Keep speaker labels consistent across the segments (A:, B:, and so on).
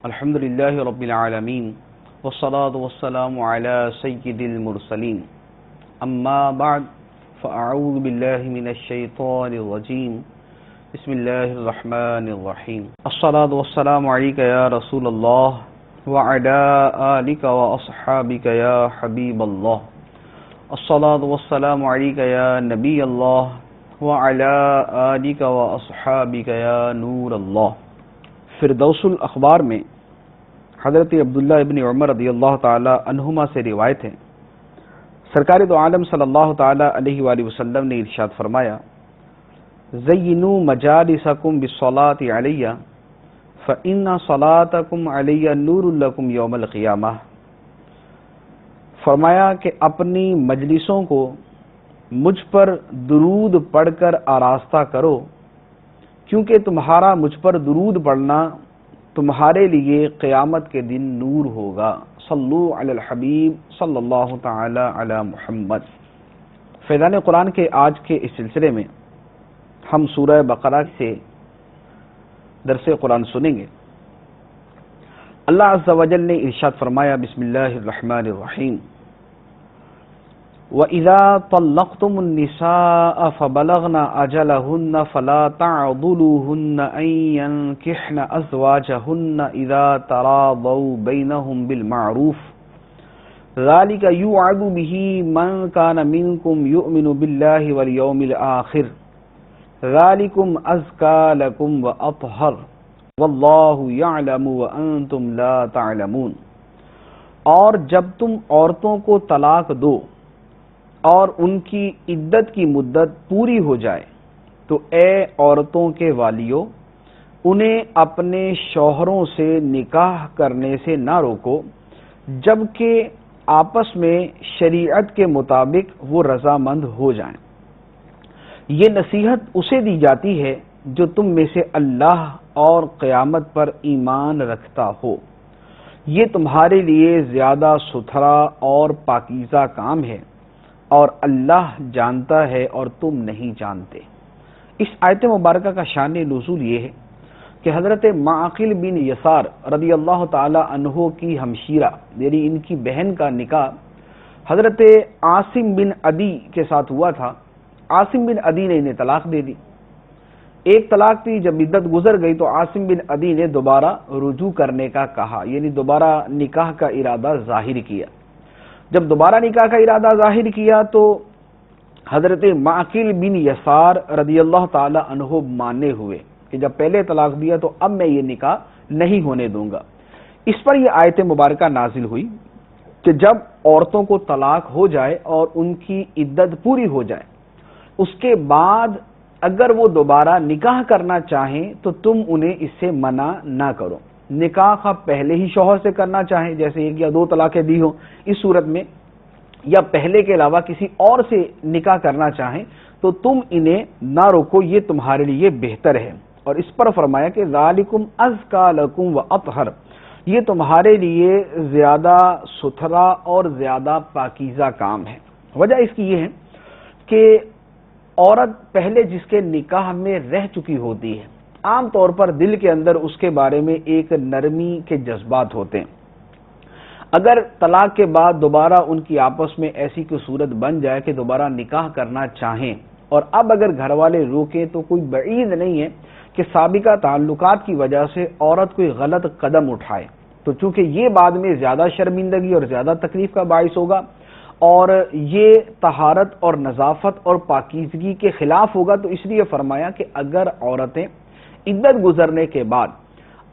A: الحمد للہ رب العالمین والصلاة والسلام علی سید المرسلین اما بعد فاعوذ باللہ من الشیطان الرجیم بسم اللہ الرحمن الرحیم الصلاة والسلام علیک یا رسول اللہ وعلی آلک واصحابک یا حبیب اللہ الصلاة والسلام علیک یا نبی اللہ وعلی آلک واصحابک یا نور اللہ۔ فردوس الاخبار میں حضرت عبداللہ ابن عمر رضی اللہ تعالی عنہما سے روایت ہے، سرکار دو عالم صلی اللہ تعالی علیہ وآلہ وسلم نے ارشاد فرمایا، زینوا مجالسکم بالصلاۃ علی فإن صلاتکم علی نور لکم یوم القیامہ۔ فرمایا کہ اپنی مجلسوں کو مجھ پر درود پڑھ کر آراستہ کرو، کیونکہ تمہارا مجھ پر درود پڑھنا تمہارے لیے قیامت کے دن نور ہوگا۔ صلو علی الحبیب صلی اللہ تعالی علی محمد۔ فیضان قرآن کے آج کے اس سلسلے میں ہم سورہ بقرہ سے درس قرآن سنیں گے۔ اللہ عز و جل نے ارشاد فرمایا، بسم اللہ الرحمن الرحیم، وَإِذَا طَلَّقْتُمُ النِّسَاءَ فَبَلَغْنَ أَجَلَهُنَّ فَلَا تَعْضُلُوهُنَّ أَن يَنكِحْنَ أَزْوَاجَهُنَّ إِذَا تَرَاضَوْا بَيْنَهُم بِالْمَعْرُوفِ ذَلِكَ يُوعَظُ بِهِ مَن كَانَ مِنكُمْ يُؤْمِنُ بِاللَّهِ وَالْيَوْمِ الْآخِرِ ذَلِكُمْ أَزْكَىٰ لَكُمْ وَأَطْهَرُ وَاللَّهُ يَعْلَمُ وَأَنتُمْ لَا تَعْلَمُونَ۔ اور جب تم عورتوں کو طلاق دو اور ان کی عدت کی مدت پوری ہو جائے تو اے عورتوں کے والیو، انہیں اپنے شوہروں سے نکاح کرنے سے نہ روکو جبکہ آپس میں شریعت کے مطابق وہ رضامند ہو جائیں۔ یہ نصیحت اسے دی جاتی ہے جو تم میں سے اللہ اور قیامت پر ایمان رکھتا ہو۔ یہ تمہارے لیے زیادہ ستھرا اور پاکیزہ کام ہے اور اللہ جانتا ہے اور تم نہیں جانتے۔ اس آیت مبارکہ کا شان نزول یہ ہے کہ حضرت معقل بن یسار رضی اللہ تعالی عنہ کی ہمشیرہ یعنی ان کی بہن کا نکاح حضرت عاصم بن عدی کے ساتھ ہوا تھا۔ عاصم بن عدی نے انہیں طلاق دے دی۔ ایک طلاق تھی، جب عدت گزر گئی تو عاصم بن عدی نے دوبارہ رجوع کرنے کا کہا، یعنی دوبارہ نکاح کا ارادہ ظاہر کیا۔ جب دوبارہ نکاح کا ارادہ ظاہر کیا تو حضرت معقل بن یسار رضی اللہ تعالی عنہ مانے ہوئے کہ جب پہلے طلاق دیا تو اب میں یہ نکاح نہیں ہونے دوں گا۔ اس پر یہ آیت مبارکہ نازل ہوئی کہ جب عورتوں کو طلاق ہو جائے اور ان کی عدت پوری ہو جائے، اس کے بعد اگر وہ دوبارہ نکاح کرنا چاہیں تو تم انہیں اس سے منع نہ کرو۔ نکاح پہلے ہی شوہر سے کرنا چاہیں، جیسے ایک یا دو طلاقیں دی ہوں اس صورت میں، یا پہلے کے علاوہ کسی اور سے نکاح کرنا چاہیں تو تم انہیں نہ روکو، یہ تمہارے لیے بہتر ہے۔ اور اس پر فرمایا کہ ذالکم ازکیٰ لکم واطہر، یہ تمہارے لیے زیادہ ستھرا اور زیادہ پاکیزہ کام ہے۔ وجہ اس کی یہ ہے کہ عورت پہلے جس کے نکاح میں رہ چکی ہوتی ہے، عام طور پر دل کے اندر اس کے بارے میں ایک نرمی کے جذبات ہوتے ہیں۔ اگر طلاق کے بعد دوبارہ ان کی آپس میں ایسی کوئی صورت بن جائے کہ دوبارہ نکاح کرنا چاہیں اور اب اگر گھر والے روکیں تو کوئی بعید نہیں ہے کہ سابقہ تعلقات کی وجہ سے عورت کوئی غلط قدم اٹھائے، تو چونکہ یہ بعد میں زیادہ شرمندگی اور زیادہ تکلیف کا باعث ہوگا اور یہ طہارت اور نظافت اور پاکیزگی کے خلاف ہوگا، تو اس لیے فرمایا کہ اگر عورتیں عدت گزرنے کے بعد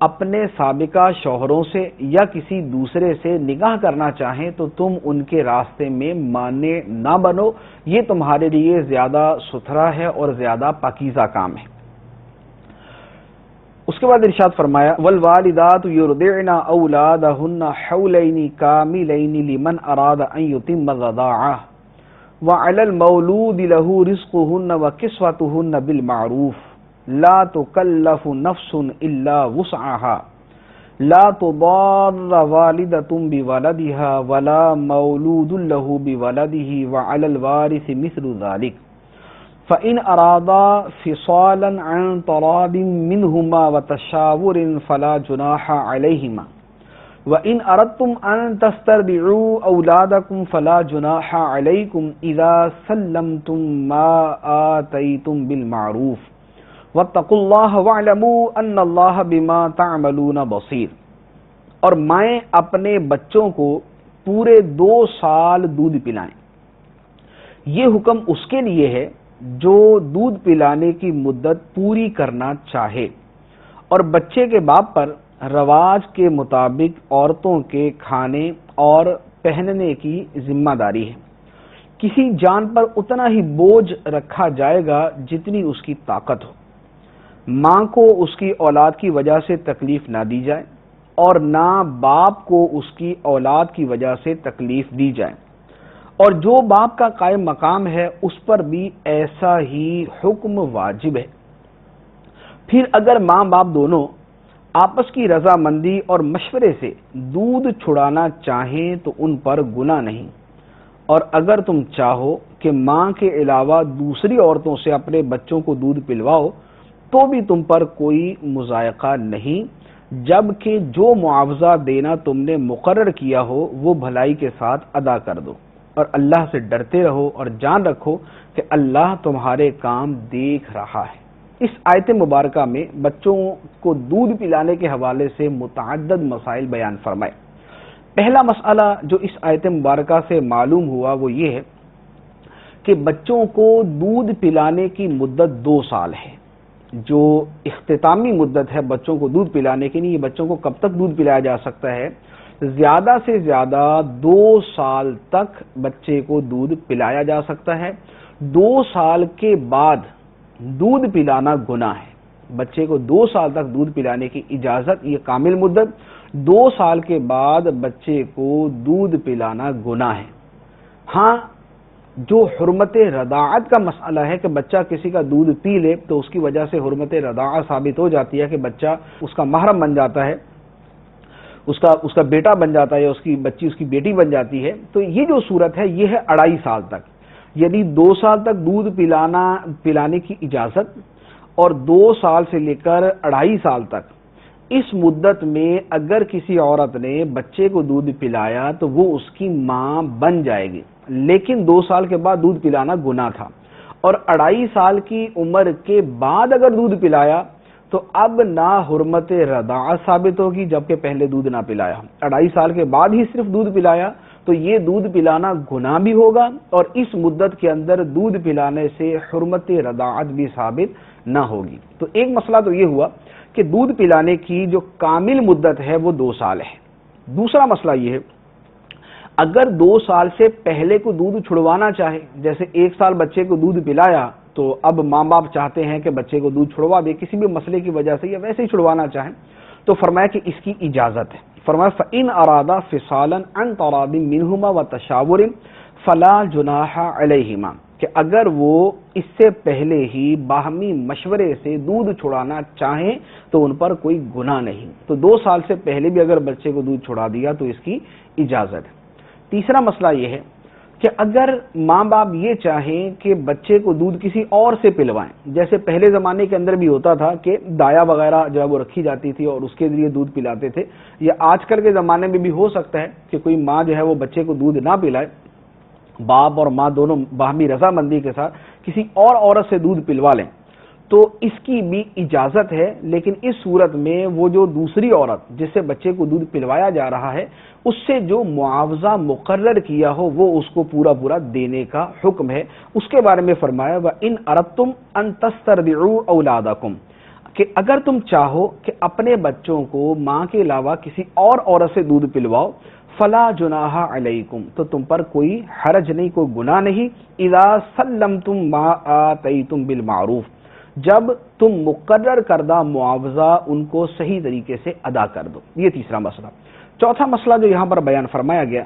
A: اپنے سابقہ شوہروں سے یا کسی دوسرے سے نکاح کرنا چاہیں تو تم ان کے راستے میں مانے نہ بنو، یہ تمہارے لیے زیادہ ستھرا ہے اور زیادہ پاکیزہ کام ہے۔ اس کے بعد ارشاد فرمایا، والوالدات یرضعن اولادہن حولین کاملین لمن اراد ان یتم الرضاعہ وعلی المولود لہ رزقہن وکسوتہن بالمعروف لا تکلف نفس الا وسعها لا تضار والدۃ بولدها ولا مولود له بولده وعلی الوارث مثل ذلك۔ فَإِنْ أَرَادَا فِصَالًا عَنْ تَرَادٍ مِّنْهُمَا وَتَشَاوُرٍ فَلَا جُنَاحَ عَلَيْهِمَا وَإِنْ أَرَدْتُمْ أَنْ تَسْتَرْضِعُوا أَوْلَادَكُمْ فَلَا جُنَاحَ عَلَيْكُمْ إِذَا سَلَّمْتُمْ مَا آتَيْتُمْ بِالْمَعْرُوفِ وَاتَّقُوا اللَّهَ وَاعْلَمُوا أَنَّ اللَّهَ بِمَا تَعْمَلُونَ بَصِيرٌ۔ اور مائیں اپنے بچوں کو پورے 2 سال دودھ پلائیں۔ یہ حکم اس کے لیے ہے جو دودھ پلانے کی مدت پوری کرنا چاہے، اور بچے کے باپ پر رواج کے مطابق عورتوں کے کھانے اور پہننے کی ذمہ داری ہے۔ کسی جان پر اتنا ہی بوجھ رکھا جائے گا جتنی اس کی طاقت ہو۔ ماں کو اس کی اولاد کی وجہ سے تکلیف نہ دی جائے اور نہ باپ کو اس کی اولاد کی وجہ سے تکلیف دی جائے، اور جو باپ کا قائم مقام ہے اس پر بھی ایسا ہی حکم واجب ہے۔ پھر اگر ماں باپ دونوں آپس کی رضامندی اور مشورے سے دودھ چھڑانا چاہیں تو ان پر گناہ نہیں، اور اگر تم چاہو کہ ماں کے علاوہ دوسری عورتوں سے اپنے بچوں کو دودھ پلواؤ تو بھی تم پر کوئی مضائقہ نہیں، جبکہ جو معاوضہ دینا تم نے مقرر کیا ہو وہ بھلائی کے ساتھ ادا کر دو، اور اللہ سے ڈرتے رہو اور جان رکھو کہ اللہ تمہارے کام دیکھ رہا ہے۔ اس آیت مبارکہ میں بچوں کو دودھ پلانے کے حوالے سے متعدد مسائل بیان فرمائے۔ پہلا مسئلہ جو اس آیت مبارکہ سے معلوم ہوا وہ یہ ہے کہ بچوں کو دودھ پلانے کی مدت 2 سال ہے۔ جو اختتامی مدت ہے بچوں کو دودھ پلانے کی، نہیں یہ بچوں کو کب تک دودھ پلایا جا سکتا ہے؟ زیادہ سے زیادہ 2 سال تک بچے کو دودھ پلایا جا سکتا ہے۔ 2 سال کے بعد دودھ پلانا گناہ ہے۔ بچے کو 2 سال تک دودھ پلانے کی اجازت، یہ کامل مدت۔ 2 سال کے بعد بچے کو دودھ پلانا گناہ ہے۔ ہاں، جو حرمت رضاعت کا مسئلہ ہے کہ بچہ کسی کا دودھ پی لے تو اس کی وجہ سے حرمت رضاعت ثابت ہو جاتی ہے کہ بچہ اس کا محرم بن جاتا ہے، اس کا بیٹا بن جاتا ہے، یا اس کی بچی اس کی بیٹی بن جاتی ہے، تو یہ جو صورت ہے یہ ہے 2.5 سال تک، یعنی 2 سال تک دودھ پلانے کی اجازت، اور 2 سال سے لے کر 2.5 سال تک اس مدت میں اگر کسی عورت نے بچے کو دودھ پلایا تو وہ اس کی ماں بن جائے گی، لیکن 2 سال کے بعد دودھ پلانا گناہ تھا، اور 2.5 سال کی عمر کے بعد اگر دودھ پلایا تو اب نہ حرمت رضاعت ثابت ہوگی جبکہ پہلے دودھ نہ پلایا، 2.5 سال کے بعد ہی صرف دودھ پلایا تو یہ دودھ پلانا گناہ بھی ہوگا، اور اس مدت کے اندر دودھ پلانے سے حرمت رضاعت بھی ثابت نہ ہوگی۔ تو ایک مسئلہ تو یہ ہوا کہ دودھ پلانے کی جو کامل مدت ہے وہ 2 سال ہے۔ دوسرا مسئلہ یہ ہے اگر 2 سال سے پہلے کو دودھ چھڑوانا چاہے، جیسے 1 سال بچے کو دودھ پلایا تو اب ماں باپ چاہتے ہیں کہ بچے کو دودھ چھڑوا دے کسی بھی مسئلے کی وجہ سے، یا ویسے ہی چھڑوانا چاہیں، تو فرمایا کہ اس کی اجازت ہے۔ فرمایا فَإِنْ أَرَادَا فِصَالًا عَنْ تَرَاضٍ مِّنْهُمَا وَتَشَاوُرٍ فَلَا جُنَاحَ عَلَيْهِمَا، کہ اگر وہ اس سے پہلے ہی باہمی مشورے سے دودھ چھڑانا چاہیں تو ان پر کوئی گناہ نہیں۔ تو 2 سال سے پہلے بھی اگر بچے کو دودھ چھڑا دیا تو اس کی اجازت ہے۔ تیسرا مسئلہ یہ ہے کہ اگر ماں باپ یہ چاہیں کہ بچے کو دودھ کسی اور سے پلوائیں، جیسے پہلے زمانے کے اندر بھی ہوتا تھا کہ دایا وغیرہ جو ہے وہ رکھی جاتی تھی اور اس کے ذریعے دودھ پلاتے تھے، یا آج کل کے زمانے میں بھی ہو سکتا ہے کہ کوئی ماں جو ہے وہ بچے کو دودھ نہ پلائے، باپ اور ماں دونوں باہمی رضامندی کے ساتھ کسی اور عورت سے دودھ پلوا لیں تو اس کی بھی اجازت ہے، لیکن اس صورت میں وہ جو دوسری عورت جس سے بچے کو دودھ پلوایا جا رہا ہے اس سے جو معاوضہ مقرر کیا ہو وہ اس کو پورا دینے کا حکم ہے۔ اس کے بارے میں فرمایا وَإِنْ أَرَدْتُمْ أَنْ تَسْتَرْضِعُوا أَوْلَادَكُمْ، کہ اگر تم چاہو کہ اپنے بچوں کو ماں کے علاوہ کسی اور عورت سے دودھ پلواؤ فلا جناح علیکم، تو تم پر کوئی حرج نہیں، کوئی گناہ نہیں، اذا سلمتم ما آتیتم بالمعروف، جب تم مقرر کردہ معاوضہ ان کو صحیح طریقے سے ادا کر دو۔ یہ تیسرا مسئلہ۔ چوتھا مسئلہ جو یہاں پر بیان فرمایا گیا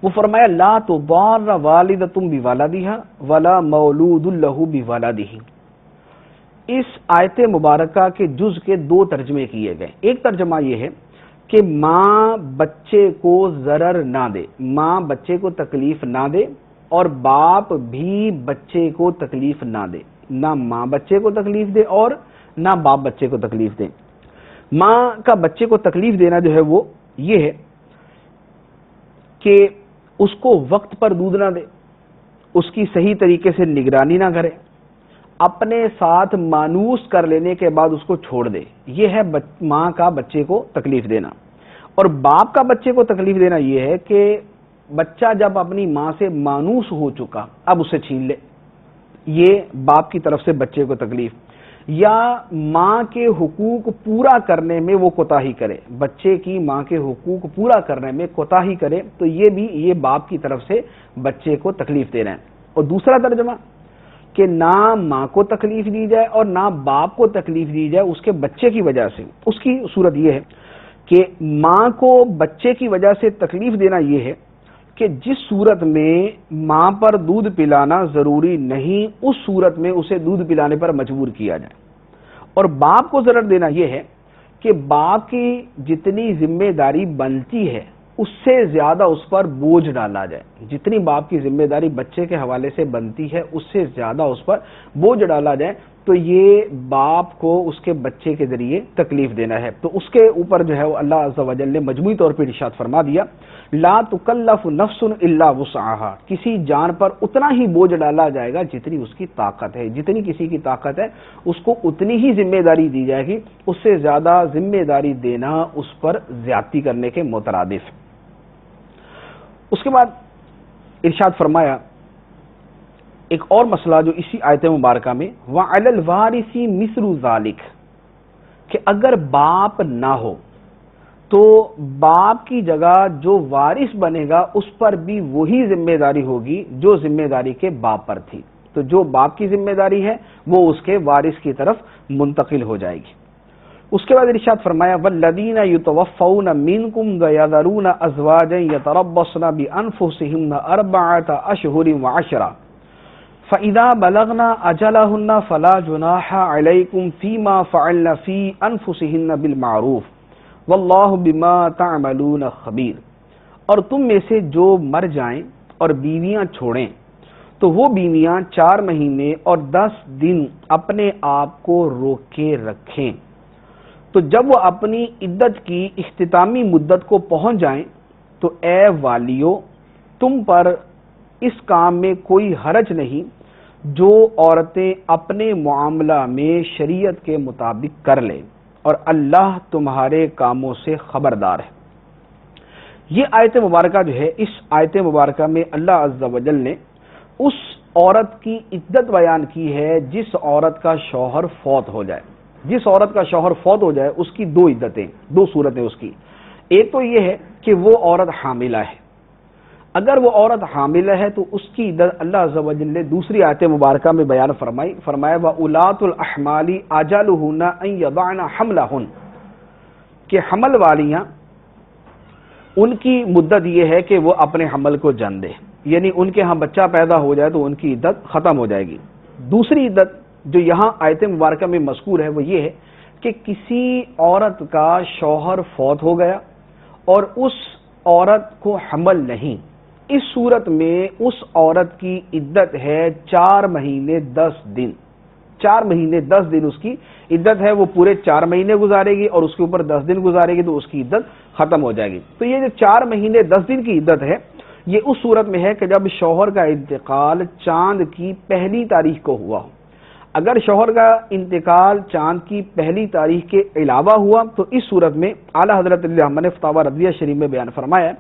A: وہ فرمایا لا تضار والدۃ بولدها ولا مولود له بولده۔ اس آیت مبارکہ کے جز کے 2 ترجمے کیے گئے۔ ایک ترجمہ یہ ہے کہ ماں بچے کو ضرر نہ دے، ماں بچے کو تکلیف نہ دے، اور باپ بھی بچے کو تکلیف نہ دے، نہ ماں بچے کو تکلیف دے اور نہ باپ بچے کو تکلیف دے۔ ماں کا بچے کو تکلیف دینا جو ہے وہ یہ ہے کہ اس کو وقت پر دودھ نہ دے، اس کی صحیح طریقے سے نگرانی نہ کرے، اپنے ساتھ مانوس کر لینے کے بعد اس کو چھوڑ دے، یہ ہے ماں کا بچے کو تکلیف دینا۔ اور باپ کا بچے کو تکلیف دینا یہ ہے کہ بچہ جب اپنی ماں سے مانوس ہو چکا اب اسے چھین لے، یہ باپ کی طرف سے بچے کو تکلیف، یا ماں کے حقوق پورا کرنے میں وہ کوتاہی کرے، بچے کی ماں کے حقوق پورا کرنے میں کوتاہی کرے، تو یہ باپ کی طرف سے بچے کو تکلیف دے رہے ہیں۔ اور دوسرا ترجمہ کہ نہ ماں کو تکلیف دی جائے اور نہ باپ کو تکلیف دی جائے اس کے بچے کی وجہ سے، اس کی صورت یہ ہے کہ ماں کو بچے کی وجہ سے تکلیف دینا یہ ہے کہ جس صورت میں ماں پر دودھ پلانا ضروری نہیں، اس صورت میں اسے دودھ پلانے پر مجبور کیا جائے۔ اور باپ کو ضرر دینا یہ ہے کہ باپ کی جتنی ذمہ داری بنتی ہے اس سے زیادہ اس پر بوجھ ڈالا جائے، جتنی باپ کی ذمہ داری بچے کے حوالے سے بنتی ہے اس سے زیادہ اس پر بوجھ ڈالا جائے، تو یہ باپ کو اس کے بچے کے ذریعے تکلیف دینا ہے۔ تو اس کے اوپر جو ہے وہ اللہ عز و جل نے مجموعی طور پر ارشاد فرما دیا، لا تکلف نفس الا وسعها، کسی جان پر اتنا ہی بوجھ ڈالا جائے گا جتنی اس کی طاقت ہے، جتنی کسی کی طاقت ہے اس کو اتنی ہی ذمہ داری دی جائے گی، اس سے زیادہ ذمہ داری دینا اس پر زیادتی کرنے کے مترادف۔ اس کے بعد ارشاد فرمایا ایک اور مسئلہ جو اسی آیت مبارکہ میں وَعَلَى الْوَارِثِ مِثْلُ ذَلِكَ، کہ اگر باپ نہ ہو تو باپ کی جگہ جو وارث بنے گا اس پر بھی وہی ذمہ داری ہوگی جو ذمہ داری کے باپ پر تھی، تو جو باپ کی ذمہ داری ہے وہ اس کے وارث کی طرف منتقل ہو جائے گی۔ اس کے بعد ارشاد فرمایا وَالَّذِينَ يُتَوَفَّوْنَ مِنْكُمْ وَيَذَرُونَ أَزْوَاجًا يَتَرَبَّصْنَ بِأَنفُسِهِنَّ أَرْبَعَةَ أَشْهُرٍ وَعَشْرًا فَإِذَا بَلَغْنَ أَجَلَهُنَّ فَلَا جُنَاحَ عَلَيْكُمْ فِيمَا فَعَلْنَ فِي أَنفُسِهِنَّ بِالْمَعْرُوفِ وَاللَّهُ بِمَا تَعْمَلُونَ خَبِيرٌ، اور تم میں سے جو مر جائیں اور بیویاں چھوڑیں تو وہ بیویاں 4 مہینے اور 10 دن اپنے آپ کو روکے رکھیں، تو جب وہ اپنی عدت کی اختتامی مدت کو پہنچ جائیں تو اے والیو تم پر اس کام میں کوئی حرج نہیں جو عورتیں اپنے معاملہ میں شریعت کے مطابق کر لیں، اور اللہ تمہارے کاموں سے خبردار ہے۔ یہ آیت مبارکہ جو ہے، اس آیت مبارکہ میں اللہ عز و جل نے اس عورت کی عدت بیان کی ہے جس عورت کا شوہر فوت ہو جائے۔ جس عورت کا شوہر فوت ہو جائے اس کی 2 عدتیں، 2 صورتیں اس کی۔ ایک تو یہ ہے کہ وہ عورت حاملہ ہے، اگر وہ عورت حاملہ ہے تو اس کی عدت اللہ عز و جل نے دوسری آیت مبارکہ میں بیان فرمایا وَأُولَاتُ الْأَحْمَالِ أَجَلُهُنَّ أَن يَضَعْنَ حَمْلَهُنَّ، کہ حمل والیاں ان کی مدت یہ ہے کہ وہ اپنے حمل کو جن دے، یعنی ان کے ہاں بچہ پیدا ہو جائے تو ان کی عدت ختم ہو جائے گی۔ دوسری عدت جو یہاں آیت مبارکہ میں مذکور ہے وہ یہ ہے کہ کسی عورت کا شوہر فوت ہو گیا اور اس عورت کو حمل نہیں، اس صورت میں اس عورت کی عدت ہے 4 مہینے 10 دن۔ 4 مہینے 10 دن اس کی عدت ہے، وہ پورے 4 مہینے گزارے گی اور اس کے اوپر 10 دن گزارے گی تو اس کی عدت ختم ہو جائے گی۔ تو یہ جو 4 مہینے 10 دن کی عدت ہے یہ اس صورت میں ہے کہ جب شوہر کا انتقال چاند کی پہلی تاریخ کو ہوا ہو۔ اگر شوہر کا انتقال چاند کی پہلی تاریخ کے علاوہ ہوا تو اس صورت میں اعلیٰ حضرت علی احمد نے فتاوی رضویہ شریف میں بیان فرمایا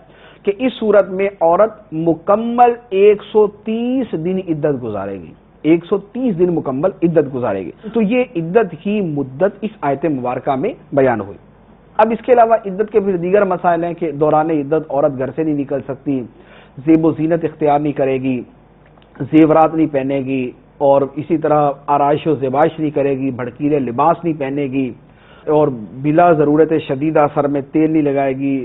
A: کہ اس صورت میں عورت مکمل 130 دن عدت گزارے گی، 130 دن مکمل عدت گزارے گی۔ تو یہ عدت کی مدت اس آیت مبارکہ میں بیان ہوئی۔ اب اس کے علاوہ عدت کے پھر دیگر مسائل ہیں کہ دوران عدت عورت گھر سے نہیں نکل سکتی، زیب و زینت اختیار نہیں کرے گی، زیورات نہیں پہنے گی، اور اسی طرح آرائش و زیبائش نہیں کرے گی، بھڑکیلے لباس نہیں پہنے گی، اور بلا ضرورت شدیدہ سر میں تیل نہیں لگائے گی،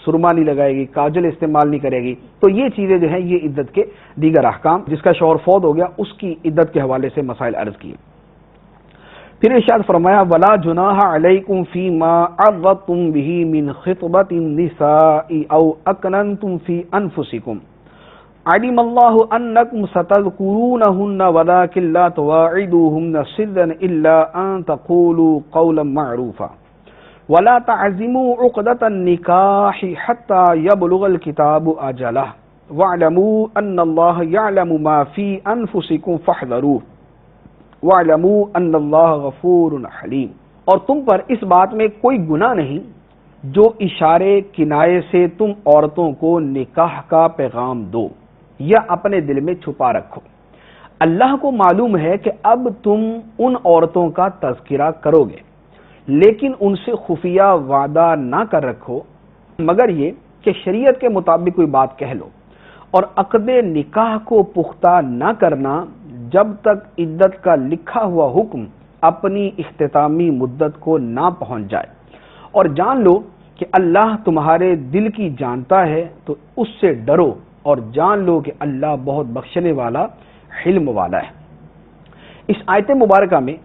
A: سرما نہیں لگائے گی، کاجل استعمال نہیں کرے گی۔ تو یہ چیزیں جو ہیں یہ عدت کے دیگر احکام، جس کا شوہر فوت ہو گیا اس کی عدت کے حوالے سے مسائل عرض کیے۔ پھر ارشاد فرمایا وَلَا جُنَاحَ عَلَيْكُمْ فِي مَا عَرَّضْتُمْ بِهِ مِنْ خِطْبَةِ النِّسَاءِ أَوْ أَكْنَنْتُمْ فِي أَنفُسِكُمْ علم اللہ انکم ستذکرونہن ولکن لا تواعدوہن سرا الا ان تقولوا قولا معروفا ولا تعزموا عقدۃ النکاح حتی یبلغ الکتاب اجلہ واعلموا ان اللہ یعلم ما فی انفسکم فاحذروہ واعلموا ان اللہ غفور حلیم۔ اور تم پر اس بات میں کوئی گناہ نہیں جو اشارے کنائے سے تم عورتوں کو نکاح کا پیغام دو یا اپنے دل میں چھپا رکھو۔ اللہ کو معلوم ہے کہ اب تم ان عورتوں کا تذکرہ کرو گے، لیکن ان سے خفیہ وعدہ نہ کر رکھو مگر یہ کہ شریعت کے مطابق کوئی بات کہہ لو، اور عقد نکاح کو پختہ نہ کرنا جب تک عدت کا لکھا ہوا حکم اپنی اختتامی مدت کو نہ پہنچ جائے، اور جان لو کہ اللہ تمہارے دل کی جانتا ہے تو اس سے ڈرو، اور جان لو کہ اللہ بہت بخشنے والا حلم والا ہے۔ اس آیت مبارکہ میں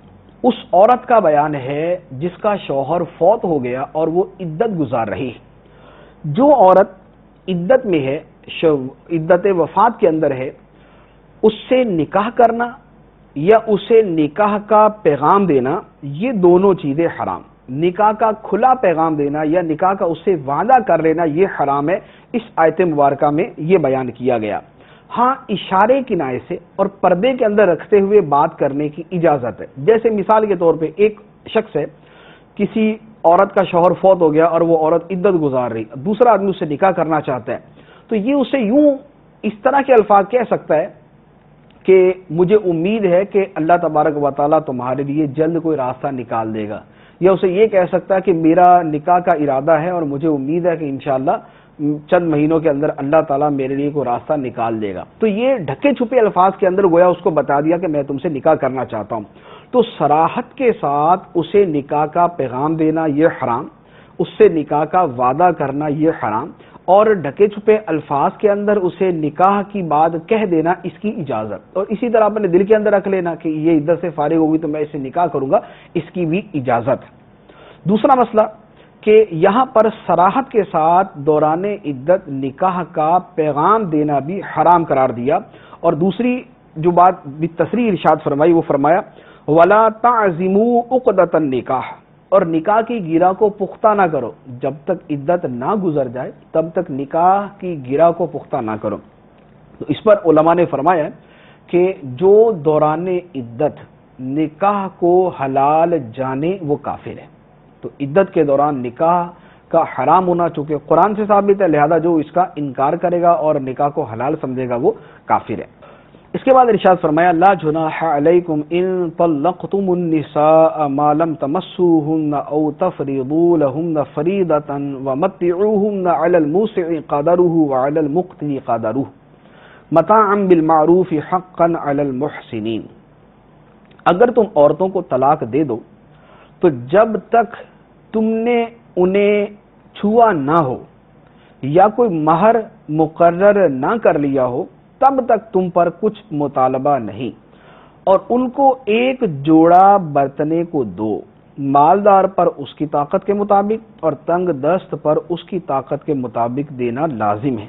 A: اس عورت کا بیان ہے جس کا شوہر فوت ہو گیا اور وہ عدت گزار رہی ہے۔ جو عورت عدت میں ہے، عدت وفات کے اندر ہے، اس سے نکاح کرنا یا اسے نکاح کا پیغام دینا، یہ دونوں چیزیں حرام۔ نکاح کا کھلا پیغام دینا یا نکاح کا اس سے وعدہ کر لینا یہ حرام ہے۔ اس آیت مبارکہ میں یہ بیان کیا گیا۔ ہاں، اشارے کنائے سے اور پردے کے اندر رکھتے ہوئے بات کرنے کی اجازت ہے۔ جیسے مثال کے طور پہ ایک شخص ہے، کسی عورت کا شوہر فوت ہو گیا اور وہ عورت عدت گزار رہی، دوسرا آدمی اس سے نکاح کرنا چاہتا ہے، تو یہ اسے یوں اس طرح کے الفاظ کہہ سکتا ہے کہ مجھے امید ہے کہ اللہ تبارک و تعالیٰ تمہارے لیے جلد کوئی راستہ نکال دے گا، یا اسے یہ کہہ سکتا ہے کہ میرا نکاح کا ارادہ ہے اور مجھے امید ہے کہ انشاءاللہ چند مہینوں کے اندر اللہ تعالیٰ میرے لیے کوئی راستہ نکال دے گا۔ تو یہ ڈھکے چھپے الفاظ کے اندر گویا اس کو بتا دیا کہ میں تم سے نکاح کرنا چاہتا ہوں۔ تو صراحت کے ساتھ اسے نکاح کا پیغام دینا یہ حرام، اس سے نکاح کا وعدہ کرنا یہ حرام، اور ڈھکے چھپے الفاظ کے اندر اسے نکاح کی بات کہہ دینا اس کی اجازت، اور اسی طرح اپنے دل کے اندر رکھ لینا کہ یہ عدت سے فارغ ہوگی تو میں اسے نکاح کروں گا، اس کی بھی اجازت ہے۔ دوسرا مسئلہ کہ یہاں پر صراحت کے ساتھ دوران عدت نکاح کا پیغام دینا بھی حرام قرار دیا، اور دوسری جو بات بالتصریح ارشاد فرمائی وہ فرمایا وَلَا تَعْزِمُوا عُقْدَةَ النِّكَاحِ، اور نکاح کی گرہ کو پختہ نہ کرو، جب تک عدت نہ گزر جائے تب تک نکاح کی گرہ کو پختہ نہ کرو۔ تو اس پر علماء نے فرمایا کہ جو دوران عدت نکاح کو حلال جانے وہ کافر ہے۔ تو عدت کے دوران نکاح کا حرام ہونا چونکہ قرآن سے ثابت ہے، لہذا جو اس کا انکار کرے گا اور نکاح کو حلال سمجھے گا وہ کافر ہے۔ اس کے بعد ارشاد فرمایا لا جناح علیکم ان طلقتم النساء ما لم تمسوهن او تفرضوا لهن فریضة ومتعوهن على الموسع قدره وعلى المقتر قدره متاعا بالمعروف حقا على المحسنین۔ اگر تم عورتوں کو طلاق دے دو تو جب تک تم نے انہیں چھوا نہ ہو یا کوئی مہر مقرر نہ کر لیا ہو تب تک تم پر کچھ مطالبہ نہیں، اور ان کو ایک جوڑا برتنے کو دو، مالدار پر اس کی طاقت کے مطابق اور تنگ دست پر اس کی طاقت کے مطابق دینا لازم ہے۔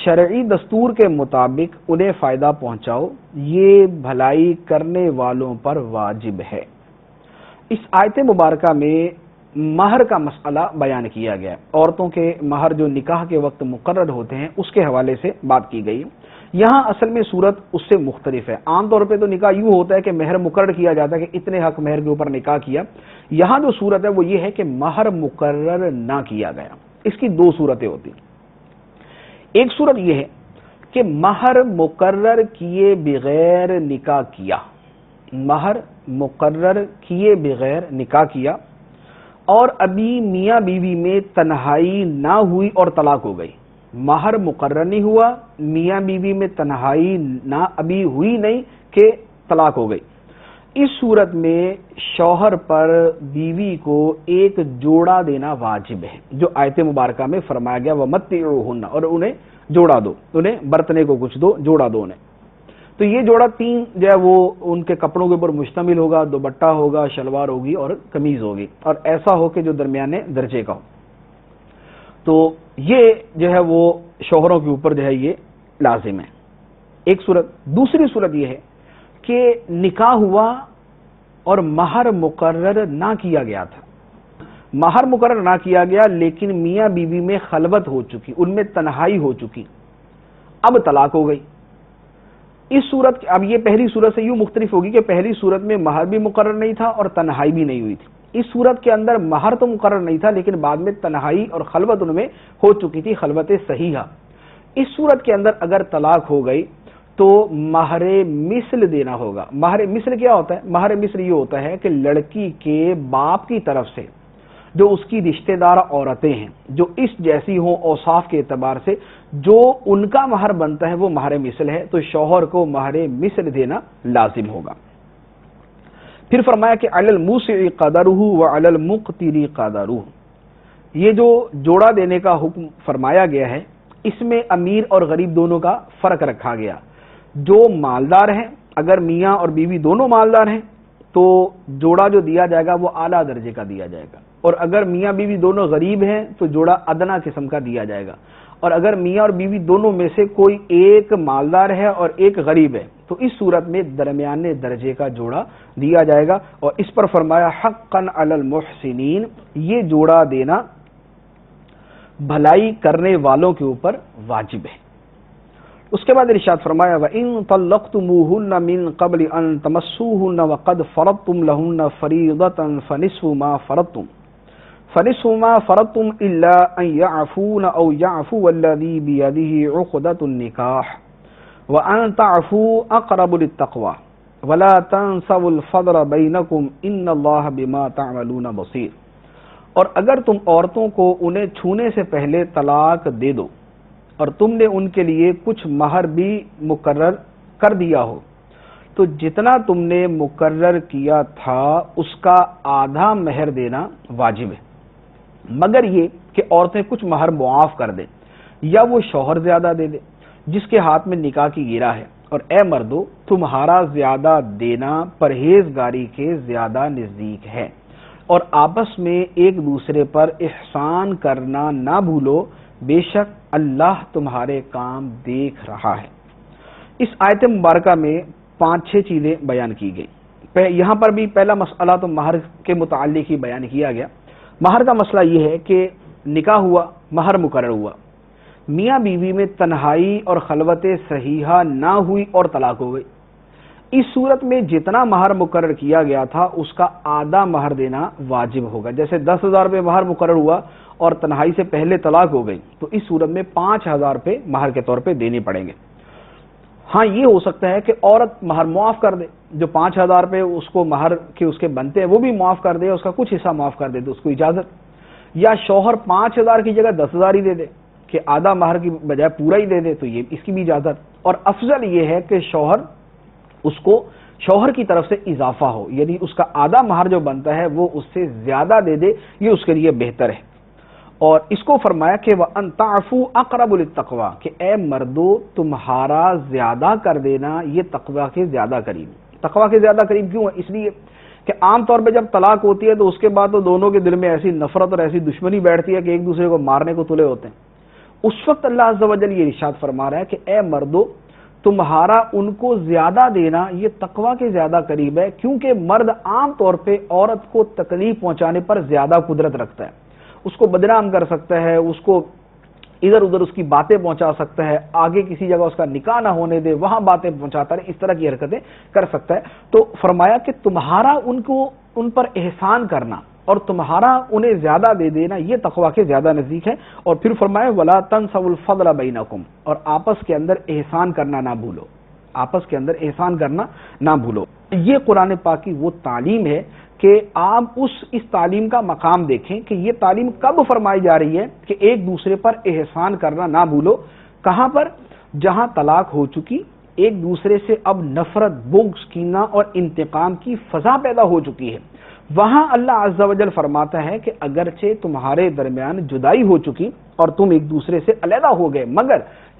A: شرعی دستور کے مطابق انہیں فائدہ پہنچاؤ، یہ بھلائی کرنے والوں پر واجب ہے۔ اس آیت مبارکہ میں مہر کا مسئلہ بیان کیا گیا ہے۔ عورتوں کے مہر جو نکاح کے وقت مقرر ہوتے ہیں اس کے حوالے سے بات کی گئی۔ یہاں اصل میں صورت اس سے مختلف ہے۔ عام طور پہ تو نکاح یوں ہوتا ہے کہ مہر مقرر کیا جاتا ہے کہ اتنے حق مہر کے اوپر نکاح کیا۔ یہاں جو صورت ہے وہ یہ ہے کہ مہر مقرر نہ کیا گیا۔ اس کی دو صورتیں ہوتی ہیں۔ ایک صورت یہ ہے کہ مہر مقرر کیے بغیر نکاح کیا، مہر مقرر کیے بغیر نکاح کیا اور ابھی میاں بیوی میں تنہائی نہ ہوئی اور طلاق ہو گئی۔ مہر مقرر نہیں ہوا، میاں بیوی میں تنہائی نہ ابھی ہوئی نہیں کہ طلاق ہو گئی۔ اس صورت میں شوہر پر بیوی کو ایک جوڑا دینا واجب ہے، جو آیت مبارکہ میں فرمایا گیا وَمَتِّعُوهُنَّ، اور انہیں جوڑا دو، انہیں برتنے کو کچھ دو، جوڑا دو انہیں۔ تو یہ جوڑا تین جو ہے وہ ان کے کپڑوں کے اوپر مشتمل ہوگا، دوپٹہ ہوگا، شلوار ہوگی اور قمیض ہوگی، اور ایسا ہو کہ جو درمیانے درجے کا ہو۔ تو یہ جو ہے وہ شوہروں کے اوپر جو ہے یہ لازم ہے، ایک صورت۔ دوسری صورت یہ ہے کہ نکاح ہوا اور مہر مقرر نہ کیا گیا تھا، مہر مقرر نہ کیا گیا لیکن میاں بیوی میں خلوت ہو چکی، ان میں تنہائی ہو چکی، اب طلاق ہو گئی۔ اس صورت، اب یہ پہلی صورت سے یوں مختلف ہوگی کہ پہلی صورت میں مہر بھی مقرر نہیں تھا اور تنہائی بھی نہیں ہوئی تھی، اس صورت کے اندر مہر تو مقرر نہیں تھا لیکن بعد میں تنہائی اور خلوت ان میں ہو چکی تھی، خلوت صحیحہ۔ اس صورت کے اندر اگر طلاق ہو گئی تو مہر مثل دینا ہوگا۔ مہر مثل کیا ہوتا ہے؟ مہر مثل یہ ہوتا ہے کہ لڑکی کے باپ کی طرف سے جو اس کی رشتہ دار عورتیں ہیں جو اس جیسی ہوں اوصاف کے اعتبار سے، جو ان کا مہر بنتا ہے وہ مہر مثل ہے، تو شوہر کو مہر مثل دینا لازم ہوگا۔ پھر فرمایا کہ علی الموسع قدرہ وعلی المقتر قدرہ، یہ جو جوڑا دینے کا حکم فرمایا گیا ہے اس میں امیر اور غریب دونوں کا فرق رکھا گیا۔ جو مالدار ہیں، اگر میاں اور بیوی دونوں مالدار ہیں تو جوڑا جو دیا جائے گا وہ اعلیٰ درجے کا دیا جائے گا، اور اگر میاں بیوی دونوں غریب ہیں تو جوڑا ادنا قسم کا دیا جائے گا، اور اگر میاں اور بیوی دونوں میں سے کوئی ایک مالدار ہے اور ایک غریب ہے تو اس صورت میں درمیانے درجے کا جوڑا دیا جائے گا، اور اس پر فرمایا حقا علی المحسنین، یہ جوڑا دینا بھلائی کرنے والوں کے اوپر واجب ہے۔ اس کے بعد ارشاد فرمایا وَإِن طَلَّقْتُمُوهُنَّ مِن قَبْلِ أَن تَمَسُّوهُنَّ وَقَدْ فَرَضْتُمْ لَهُنَّ فَرِيضَةً فَنِصْفُ مَا فَرَضْتُمْ إِلَّا أَن يَعْفُونَ أَوْ يَعْفُوَ الَّذِي بِيَدِهِ عُقْدَةُ النِّكَاحِ وَأَن تَعْفُوا أَقْرَبُ لِلتَّقْوَى وَلَا تَنسَوُا الْفَضْلَ بَيْنَكُمْ إِنَّ اللَّهَ بِمَا تَعْمَلُونَ بَصِيرٌ، اور اگر تم عورتوں کو انہیں چھونے سے پہلے طلاق دے دو اور تم نے ان کے لیے کچھ مہر بھی مقرر کر دیا ہو تو جتنا تم نے مقرر کیا تھا اس کا آدھا مہر دینا واجب ہے، مگر یہ کہ عورتیں کچھ مہر معاف کر دیں یا وہ شوہر زیادہ دے دے جس کے ہاتھ میں نکاح کی گرہ ہے، اور اے مردو تمہارا زیادہ دینا پرہیزگاری کے زیادہ نزدیک ہے، اور آپس میں ایک دوسرے پر احسان کرنا نہ بھولو، بے شک اللہ تمہارے کام دیکھ رہا ہے۔ اس آیت مبارکہ میں 5-6 چیزیں بیان کی گئی۔ یہاں پر بھی پہلا مسئلہ تو مہر کے متعلق ہی بیان کیا گیا۔ مہر کا مسئلہ یہ ہے کہ نکاح ہوا، مہر مقرر ہوا، میاں بیوی میں تنہائی اور خلوت صحیحہ نہ ہوئی اور طلاق ہو گئی، اس صورت میں جتنا مہر مقرر کیا گیا تھا اس کا آدھا مہر دینا واجب ہوگا۔ جیسے 10,000 روپے مہر مقرر ہوا اور تنہائی سے پہلے طلاق ہو گئی تو اس صورت میں 5,000 روپے مہر کے طور پہ دینے پڑیں گے۔ ہاں یہ ہو سکتا ہے کہ عورت مہر معاف کر دے، جو 5,000 روپے اس کو مہر کے اس کے بنتے ہیں وہ بھی معاف کر دے، اس کا کچھ حصہ معاف کر دے تو اس کو اجازت، یا شوہر 5,000 کی جگہ 10,000 ہی دے دے کہ آدھا مہر کی بجائے پورا ہی دے دے تو یہ اس کی بھی اجازت، اور افضل یہ ہے کہ شوہر کی طرف سے اضافہ ہو، یعنی اس کا آدھا مہر جو بنتا ہے وہ اس سے زیادہ دے دے، یہ اس کے لیے بہتر ہے۔ اور اس کو فرمایا کہ وَأَن تَعْفُوا أَقْرَبُ لِلتَّقْوَى، کہ اے مردو تمہارا زیادہ کر دینا یہ تقوی کے زیادہ قریب۔ تقوی کے زیادہ قریب کیوں ہے؟ اس لیے کہ عام طور پہ جب طلاق ہوتی ہے تو اس کے بعد تو دونوں کے دل میں ایسی نفرت اور ایسی دشمنی بیٹھتی ہے کہ ایک دوسرے کو مارنے کو تلے ہوتے ہیں۔ اس وقت اللہ عز و جل یہ ارشاد فرما رہا ہے کہ اے مردو تمہارا ان کو زیادہ دینا یہ تقوی کے زیادہ قریب ہے، کیونکہ مرد عام طور پہ عورت کو تکلیف پہنچانے پر زیادہ قدرت رکھتا ہے، اس کو بدنام کر سکتا ہے، اس کو ادھر ادھر اس کی باتیں پہنچا سکتا ہے، آگے کسی جگہ اس کا نکاح نہ ہونے دے وہاں باتیں پہنچاتا ہے، اس طرح کی حرکتیں کر سکتا ہے۔ تو فرمایا کہ تمہارا ان پر احسان کرنا اور تمہارا انہیں زیادہ دے دینا یہ تقوی کے زیادہ نزدیک ہے، اور پھر فرمایا وَلَا تَنْسَوُا الْفَضْلَ بَيْنَكُمْ، اور آپس کے اندر احسان کرنا نہ بھولو، آپس کے اندر احسان کرنا نہ بھولو۔ یہ قرآن پاک کی وہ تعلیم ہے کہ آپ اس تعلیم کا مقام دیکھیں کہ یہ تعلیم کب فرمائی جا رہی ہے کہ ایک دوسرے پر احسان کرنا نہ بھولو، کہاں پر؟ جہاں طلاق ہو چکی، ایک دوسرے سے اب نفرت، بغض، کینہ اور انتقام کی فضا پیدا ہو چکی ہے، وہاں اللہ عز و جل فرماتا ہے کہ اگرچہ تمہارے درمیان جدائی ہو چکی اور تم ایک دوسرے سے علیحدہ ہو گئے، مگر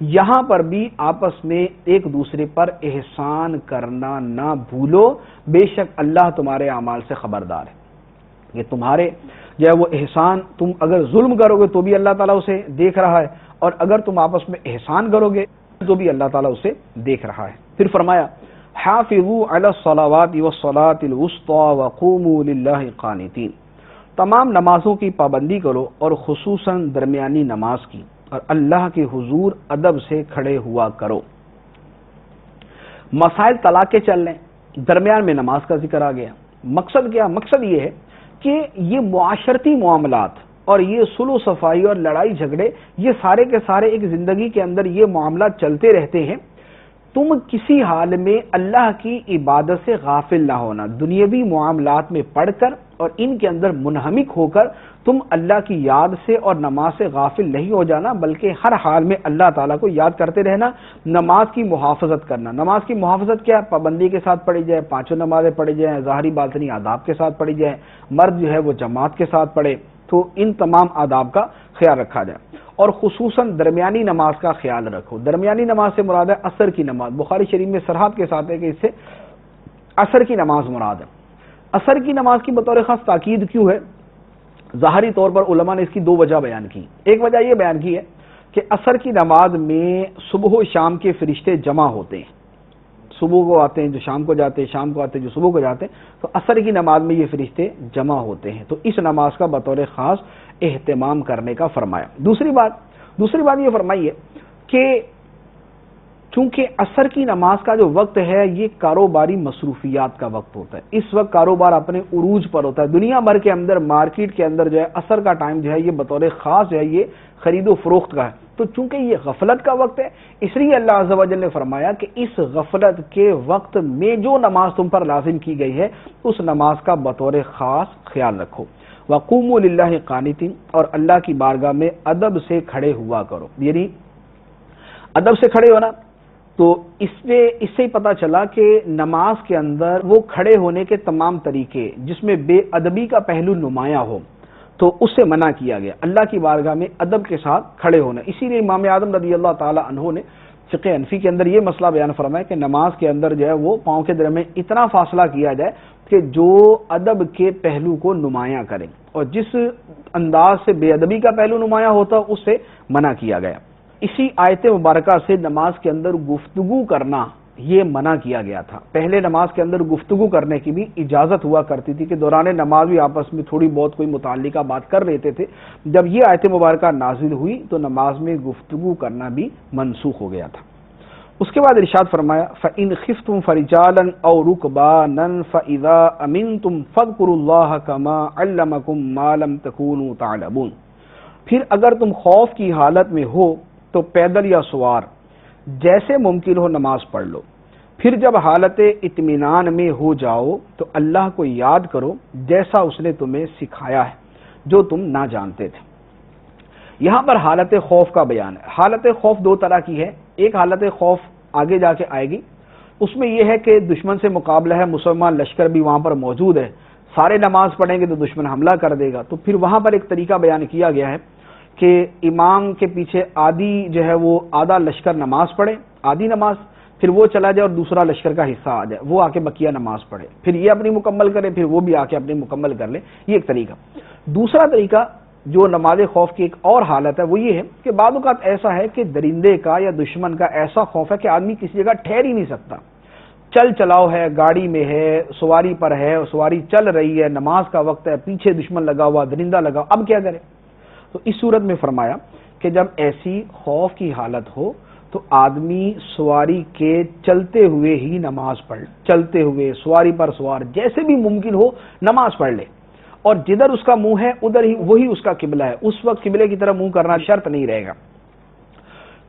A: یہاں پر بھی آپس میں ایک دوسرے پر احسان کرنا نہ بھولو، بے شک اللہ تمہارے اعمال سے خبردار ہے۔ یہ تمہارے جو ہے وہ احسان، تم اگر ظلم کرو گے تو بھی اللہ تعالیٰ اسے دیکھ رہا ہے، اور اگر تم آپس میں احسان کرو گے جو بھی اللہ تعالیٰ اسے دیکھ رہا ہے۔ پھر فرمایا حافظوا علی الصلاوات والصلاۃ الوسطی وقوموا للہ قانتین، تمام نمازوں کی پابندی کرو اور خصوصاً درمیانی نماز کی، اور اللہ کے حضور ادب سے کھڑے ہوا کرو۔ مسائل طلاق کے چل رہے ہیں، درمیان میں نماز کا ذکر آ گیا۔ مقصد کیا؟ مقصد یہ ہے کہ یہ معاشرتی معاملات اور یہ صلح و صفائی اور لڑائی جھگڑے، یہ سارے کے سارے ایک زندگی کے اندر یہ معاملات چلتے رہتے ہیں۔ تم کسی حال میں اللہ کی عبادت سے غافل نہ ہونا، دنیاوی معاملات میں پڑھ کر اور ان کے اندر منہمک ہو کر تم اللہ کی یاد سے اور نماز سے غافل نہیں ہو جانا، بلکہ ہر حال میں اللہ تعالیٰ کو یاد کرتے رہنا، نماز کی محافظت کرنا۔ نماز کی محافظت کیا؟ پابندی کے ساتھ پڑھی جائے، پانچوں نمازیں پڑھی جائیں، ظاہری باطنی آداب کے ساتھ پڑھی جائیں، مرد جو ہے وہ جماعت کے ساتھ پڑھے، تو ان تمام آداب کا خیال رکھا جائے، اور خصوصاً درمیانی نماز کا خیال رکھو۔ درمیانی نماز سے مراد ہے عصر کی نماز، بخاری شریف میں صراحت کے ساتھ ہے کہ اس سے عصر کی نماز مراد ہے۔ عصر کی نماز کی بطور خاص تاکید کیوں ہے؟ ظاہری طور پر علماء نے اس کی دو وجہ بیان کی۔ ایک وجہ یہ بیان کی ہے کہ عصر کی نماز میں صبح و شام کے فرشتے جمع ہوتے ہیں، صبح کو آتے ہیں جو شام کو جاتے ہیں، شام کو آتے ہیں جو صبح کو جاتے ہیں، تو عصر کی نماز میں یہ فرشتے جمع ہوتے ہیں، تو اس نماز کا بطور خاص اہتمام کرنے کا فرمایا۔ دوسری بات یہ فرمائی ہے کہ چونکہ عصر کی نماز کا جو وقت ہے یہ کاروباری مصروفیات کا وقت ہوتا ہے، اس وقت کاروبار اپنے عروج پر ہوتا ہے، دنیا بھر کے اندر مارکیٹ کے اندر جو ہے عصر کا ٹائم جو ہے یہ بطور خاص جو ہے یہ خرید و فروخت کا ہے، تو چونکہ یہ غفلت کا وقت ہے، اس لیے اللہ عز و جل نے فرمایا کہ اس غفلت کے وقت میں جو نماز تم پر لازم کی گئی ہے اس نماز کا بطور خاص خیال رکھو۔ وقوموا للہ قانتین، اور اللہ کی بارگاہ میں ادب سے کھڑے ہوا کرو، یعنی ادب سے کھڑے ہونا، تو اس سے ہی پتا چلا کہ نماز کے اندر وہ کھڑے ہونے کے تمام طریقے جس میں بے ادبی کا پہلو نمایاں ہو تو اس سے منع کیا گیا، اللہ کی بارگاہ میں ادب کے ساتھ کھڑے ہونا۔ اسی لیے امام اعظم رضی اللہ تعالی عنہ نے فقہ حنفی کے اندر یہ مسئلہ بیان فرمایا کہ نماز کے اندر جو ہے وہ پاؤں کے درمیان اتنا فاصلہ کیا جائے کہ جو ادب کے پہلو کو نمایاں کرے، اور جس انداز سے بے ادبی کا پہلو نمایاں ہوتا اس سے منع کیا گیا۔ اسی آیت مبارکہ سے نماز کے اندر گفتگو کرنا یہ منع کیا گیا تھا۔ پہلے نماز کے اندر گفتگو کرنے کی بھی اجازت ہوا کرتی تھی کہ دوران نماز بھی آپس میں تھوڑی بہت کوئی متعلقہ بات کر لیتے تھے، جب یہ آیت مبارکہ نازل ہوئی تو نماز میں گفتگو کرنا بھی منسوخ ہو گیا تھا۔ اس کے بعد ارشاد فرمایا فَإِنْ خِفْتُمْ فَرِجَالًا أَوْ رُكْبَانًا فَإِذَا أَمِنْتُمْ فَاذْكُرُوا اللَّهَ كَمَا عَلَّمَكُمْ مَا لَمْ تَكُونُوا تَعْلَمُونَ، پھر اگر تم خوف کی حالت میں ہو تو پیدل یا سوار جیسے ممکن ہو نماز پڑھ لو، پھر جب حالت اطمینان میں ہو جاؤ تو اللہ کو یاد کرو جیسا اس نے تمہیں سکھایا ہے جو تم نہ جانتے تھے۔ یہاں پر حالت خوف کا بیان ہے۔ حالت خوف دو طرح کی ہے، ایک حالت خوف آگے جا کے آئے گی، اس میں یہ ہے کہ دشمن سے مقابلہ ہے، مسلمان لشکر بھی وہاں پر موجود ہے، سارے نماز پڑھیں گے تو دشمن حملہ کر دے گا، تو پھر وہاں پر ایک طریقہ بیان کیا گیا ہے کہ امام کے پیچھے آدھی جو ہے وہ آدھا لشکر نماز پڑھے، آدھی نماز، پھر وہ چلا جائے اور دوسرا لشکر کا حصہ آ جائے، وہ آ کے بقیہ نماز پڑھے، پھر یہ اپنی مکمل کرے، پھر وہ بھی آ کے اپنی مکمل کر لے، یہ ایک طریقہ۔ دوسرا طریقہ جو نماز خوف کی ایک اور حالت ہے وہ یہ ہے کہ بعض اوقات ایسا ہے کہ درندے کا یا دشمن کا ایسا خوف ہے کہ آدمی کسی جگہ ٹھہر ہی نہیں سکتا، چل چلاؤ ہے، گاڑی میں ہے، سواری پر ہے، سواری چل رہی ہے، نماز کا وقت ہے، پیچھے دشمن لگا ہوا، درندہ لگا، اب کیا کرے؟ تو اس صورت میں فرمایا کہ جب ایسی خوف کی حالت ہو تو آدمی سواری کے چلتے ہوئے ہی نماز پڑھ، چلتے ہوئے سواری پر سوار جیسے بھی ممکن ہو نماز پڑھ لے، اور جدھر اس کا منہ ہے ادھر ہی وہی اس کا قبلہ ہے، اس وقت قبلے کی طرف منہ کرنا شرط نہیں رہے گا۔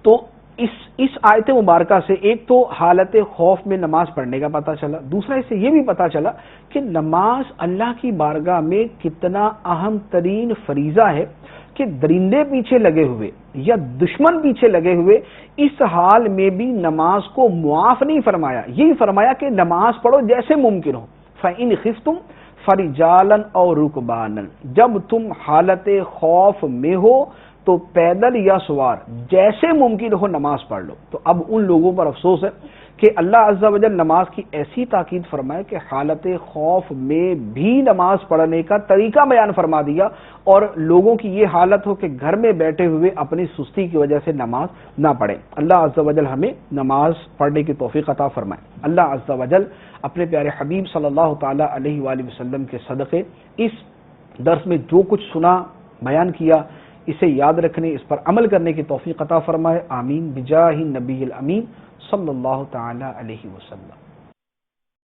A: تو اس آیت مبارکہ سے ایک تو حالت خوف میں نماز پڑھنے کا پتہ چلا، دوسرا اس سے یہ بھی پتہ چلا کہ نماز اللہ کی بارگاہ میں کتنا اہم ترین فریضہ ہے کہ درندے پیچھے لگے ہوئے یا دشمن پیچھے لگے ہوئے اس حال میں بھی نماز کو معاف نہیں فرمایا، یہی فرمایا کہ نماز پڑھو جیسے ممکن ہو۔ فَإِنْ خِفْتُمْ فَرِجَالًا أَوْ رُكْبَانًا، جب تم حالت خوف میں ہو تو پیدل یا سوار جیسے ممکن ہو نماز پڑھ لو۔ تو اب ان لوگوں پر افسوس ہے کہ اللہ عز و جل نماز کی ایسی تاکید فرمائے کہ حالت خوف میں بھی نماز پڑھنے کا طریقہ بیان فرما دیا، اور لوگوں کی یہ حالت ہو کہ گھر میں بیٹھے ہوئے اپنی سستی کی وجہ سے نماز نہ پڑھیں۔ اللہ عز و جل ہمیں نماز پڑھنے کی توفیق عطا فرمائے۔ اللہ عز و جل اپنے پیارے حبیب صلی اللہ تعالی علیہ وآلہ وسلم کے صدقے اس درس میں جو کچھ سنا، بیان کیا، اسے یاد رکھنے، اس پر عمل کرنے کی توفیق عطا فرمائے۔ آمین بجاہ النبی الامین صلی اللہ تعالی علیہ وسلم۔